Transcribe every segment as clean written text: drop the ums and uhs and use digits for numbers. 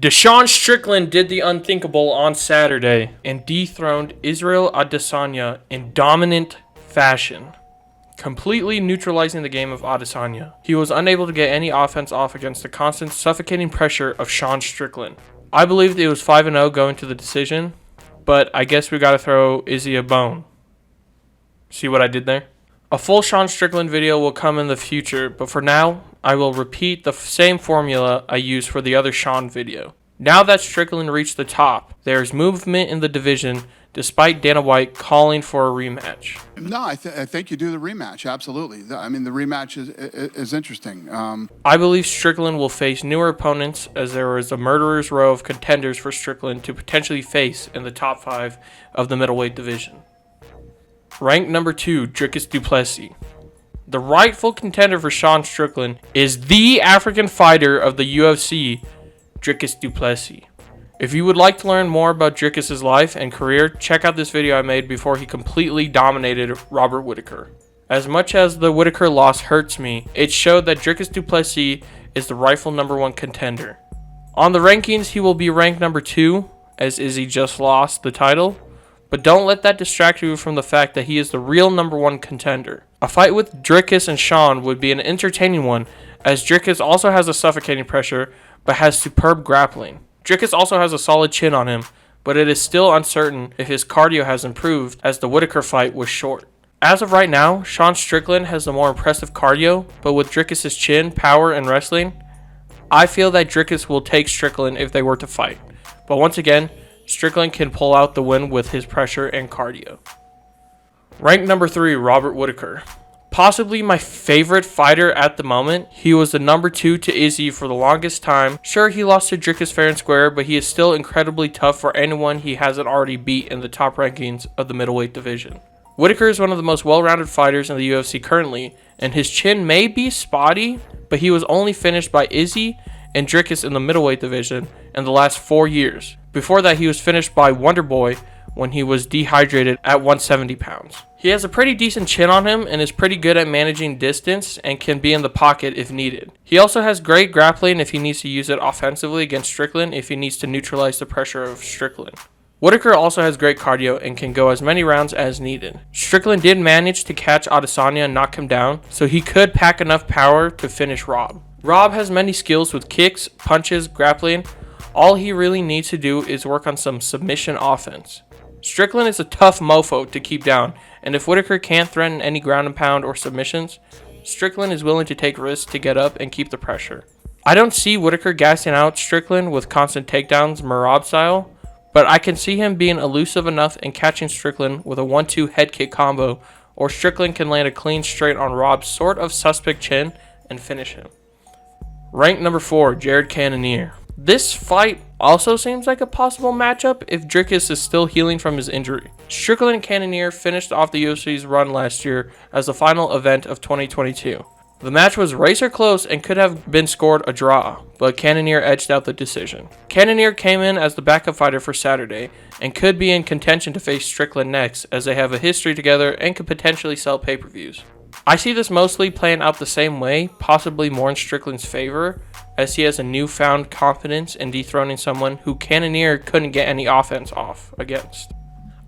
Deshaun Strickland did the unthinkable on Saturday and dethroned Israel Adesanya in dominant fashion, completely neutralizing the game of Adesanya. He was unable to get any offense off against the constant suffocating pressure of Sean Strickland. I believed it was 5-0 going to the decision, but I guess we gotta throw Izzy a bone. See what I did there? A full Sean Strickland video will come in the future, but for now, I will repeat the same formula I used for the other Sean video. Now that Strickland reached the top, there is movement in the division despite Dana White calling for a rematch. No, I think you do the rematch, absolutely. I mean, the rematch is interesting. I believe Strickland will face newer opponents as there is a murderer's row of contenders for Strickland to potentially face in the top 5 of the middleweight division. Ranked number 2, Dricus du Plessis. The rightful contender for Sean Strickland is the African fighter of the UFC, Dricus du Plessis. If you would like to learn more about Dricus' life and career, check out this video I made before he completely dominated Robert Whittaker. As much as the Whittaker loss hurts me, it showed that Dricus du Plessis is the rightful number 1 contender. On the rankings, he will be ranked number 2, as Izzy just lost the title. But don't let that distract you from the fact that he is the real number 1 contender. A fight with Dricus and Sean would be an entertaining one, as Dricus also has a suffocating pressure, but has superb grappling. Dricus also has a solid chin on him, but it is still uncertain if his cardio has improved, as the Whittaker fight was short. As of right now, Sean Strickland has the more impressive cardio, but with Dricus' chin, power, and wrestling, I feel that Dricus will take Strickland if they were to fight. But once again, Strickland can pull out the win with his pressure and cardio. Ranked number 3, Robert Whittaker. Possibly my favorite fighter at the moment. He was the number 2 to Izzy for the longest time. Sure, he lost to Dricus fair and square, but he is still incredibly tough for anyone he hasn't already beat in the top rankings of the middleweight division. Whittaker is one of the most well-rounded fighters in the UFC currently, and his chin may be spotty, but he was only finished by Izzy and Dricus in the middleweight division in the last 4 years. Before that, he was finished by Wonderboy when he was dehydrated at 170 pounds. He has a pretty decent chin on him and is pretty good at managing distance and can be in the pocket if needed. He also has great grappling if he needs to use it offensively against Strickland if he needs to neutralize the pressure of Strickland. Whittaker also has great cardio and can go as many rounds as needed. Strickland did manage to catch Adesanya and knock him down, so he could pack enough power to finish Rob. Rob has many skills with kicks, punches, grappling. All he really needs to do is work on some submission offense. Strickland is a tough mofo to keep down, and if Whittaker can't threaten any ground and pound or submissions, Strickland is willing to take risks to get up and keep the pressure. I don't see Whittaker gassing out Strickland with constant takedowns Merab style, but I can see him being elusive enough and catching Strickland with a 1-2 head kick combo, or Strickland can land a clean straight on Rob's sort of suspect chin and finish him. Ranked number 4, Jared Cannonier. This fight also seems like a possible matchup if Dricus is still healing from his injury. Strickland and Cannonier finished off the UFC's run last year as the final event of 2022. The match was razor close and could have been scored a draw, but Cannonier edged out the decision. Cannonier came in as the backup fighter for Saturday and could be in contention to face Strickland next, as they have a history together and could potentially sell pay-per-views. I see this mostly playing out the same way, possibly more in Strickland's favor, as he has a newfound confidence in dethroning someone who Cannonier couldn't get any offense off against.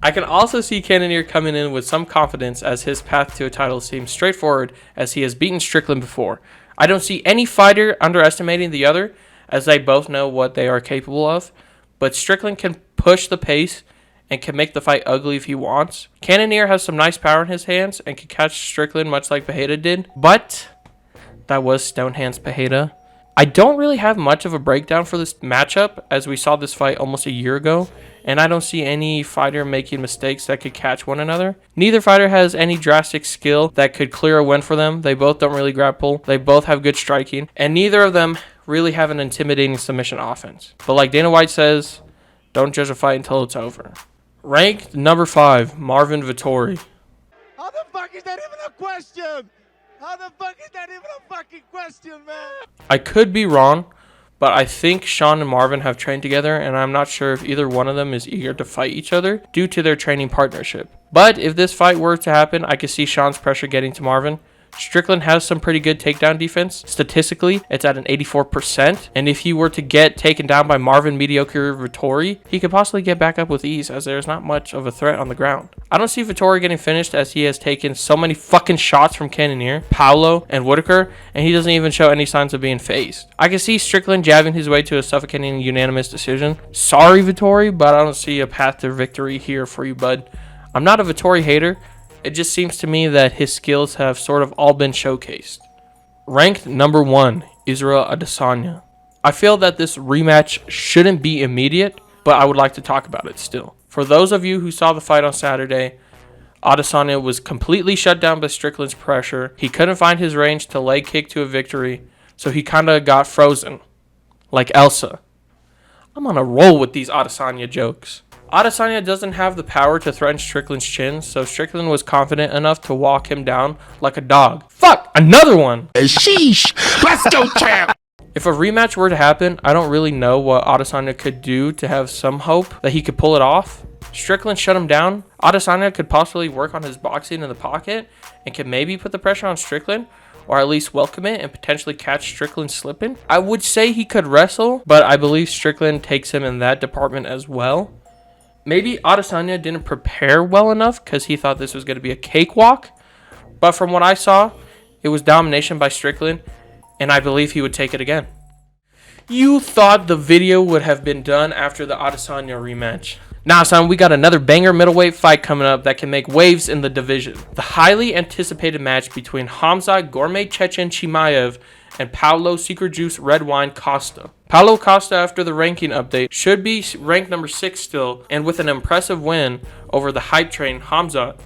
I can also see Cannonier coming in with some confidence, as his path to a title seems straightforward, as he has beaten Strickland before. I don't see any fighter underestimating the other, as they both know what they are capable of, but Strickland can push the pace and can make the fight ugly if he wants. Cannonier has some nice power in his hands and can catch Strickland much like Pereira did, but that was Stonehands Pereira. I don't really have much of a breakdown for this matchup, as we saw this fight almost a year ago, and I don't see any fighter making mistakes that could catch one another. Neither fighter has any drastic skill that could clear a win for them. They both don't really grapple. They both have good striking, and neither of them really have an intimidating submission offense. But like Dana White says, don't judge a fight until it's over. Ranked number 5, Marvin Vettori. How the fuck is that even a question? How the fuck is that even a fucking question, man? I could be wrong, but I think Sean and Marvin have trained together, and I'm not sure if either one of them is eager to fight each other due to their training partnership. But if this fight were to happen, I could see Sean's pressure getting to Marvin. Strickland has some pretty good takedown defense. Statistically, it's at an 84%. And if he were to get taken down by Marvin, Mediocre, Vettori, he could possibly get back up with ease as there's not much of a threat on the ground. I don't see Vettori getting finished as he has taken so many fucking shots from Cannonier, Paulo, and Whittaker, and he doesn't even show any signs of being phased. I can see Strickland jabbing his way to a suffocating unanimous decision. Sorry, Vettori, but I don't see a path to victory here for you, bud. I'm not a Vettori hater. It just seems to me that his skills have sort of all been showcased. Ranked number 1, Israel Adesanya. I feel that this rematch shouldn't be immediate, but I would like to talk about it still. For those of you who saw the fight on Saturday, Adesanya was completely shut down by Strickland's pressure. He couldn't find his range to leg kick to a victory, so he kind of got frozen, like Elsa. I'm on a roll with these Adesanya jokes. Adesanya doesn't have the power to threaten Strickland's chin, so Strickland was confident enough to walk him down like a dog. Fuck, another one! Sheesh. Let's go, champ. If a rematch were to happen, I don't really know what Adesanya could do to have some hope that he could pull it off. Strickland shut him down. Adesanya could possibly work on his boxing in the pocket and could maybe put the pressure on Strickland, or at least welcome it and potentially catch Strickland slipping. I would say he could wrestle, but I believe Strickland takes him in that department as well. Maybe Adesanya didn't prepare well enough because he thought this was going to be a cakewalk, but from what I saw, it was domination by Strickland, and I believe he would take it again. You thought the video would have been done after the Adesanya rematch. Nah, son, we got another banger middleweight fight coming up that can make waves in the division. The highly anticipated match between Khamzat Gourmet Chechen Chimaev and Paulo Secret Juice Red Wine Costa. Paulo Costa, after the ranking update, should be ranked number 6 still, and with an impressive win over the hype train Khamzat,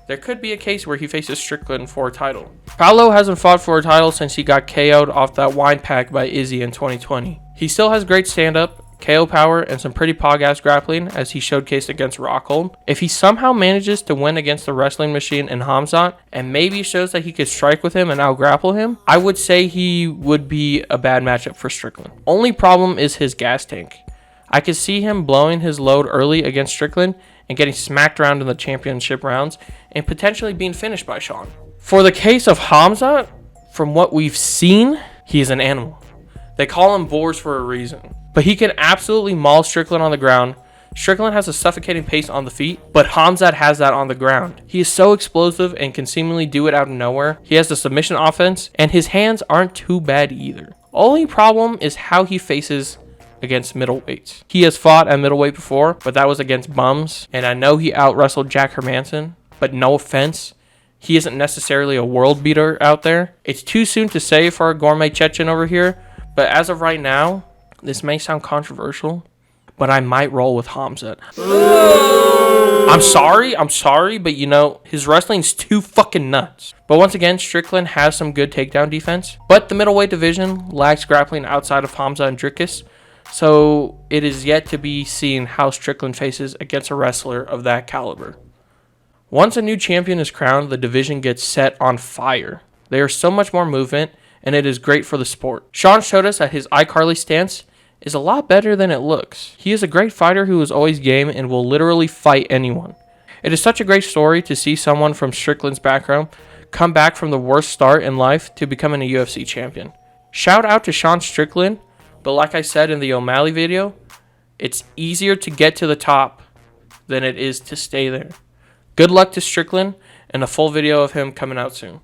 there could be a case where he faces Strickland for a title. Paulo hasn't fought for a title since he got KO'd off that wine pack by Izzy in 2020. He still has great stand-up, KO power, and some pretty pog-ass grappling as he showcased against Rockhold. If he somehow manages to win against the wrestling machine in Khamzat and maybe shows that he could strike with him and out-grapple him, I would say he would be a bad matchup for Strickland. Only problem is his gas tank. I could see him blowing his load early against Strickland and getting smacked around in the championship rounds and potentially being finished by Sean. For the case of Khamzat, from what we've seen, he is an animal. They call him Boars for a reason. But he can absolutely maul Strickland on the ground. Strickland has a suffocating pace on the feet, but Khamzat has that on the ground. He is so explosive and can seemingly do it out of nowhere. He has the submission offense, and his hands aren't too bad either. Only problem is how he faces against middleweights. He has fought at middleweight before, but that was against bums, and I know he out-wrestled Jack Hermanson, but no offense, he isn't necessarily a world beater out there. It's too soon to say for our Gourmet Chechen over here, but as of right now, this may sound controversial, but I might roll with Khamzat. I'm sorry, but you know, his wrestling's too fucking nuts. But once again, Strickland has some good takedown defense, but the middleweight division lacks grappling outside of Khamzat and Dricus, so it is yet to be seen how Strickland faces against a wrestler of that caliber. Once a new champion is crowned, the division gets set on fire. There is so much more movement, and it is great for the sport. Sean showed us that his iCarly stance is a lot better than it looks. He is a great fighter who is always game and will literally fight anyone. It is such a great story to see someone from Strickland's background come back from the worst start in life to becoming a UFC champion. Shout out to Sean Strickland, but like I said in the O'Malley video, it's easier to get to the top than it is to stay there. Good luck to Strickland, and a full video of him coming out soon.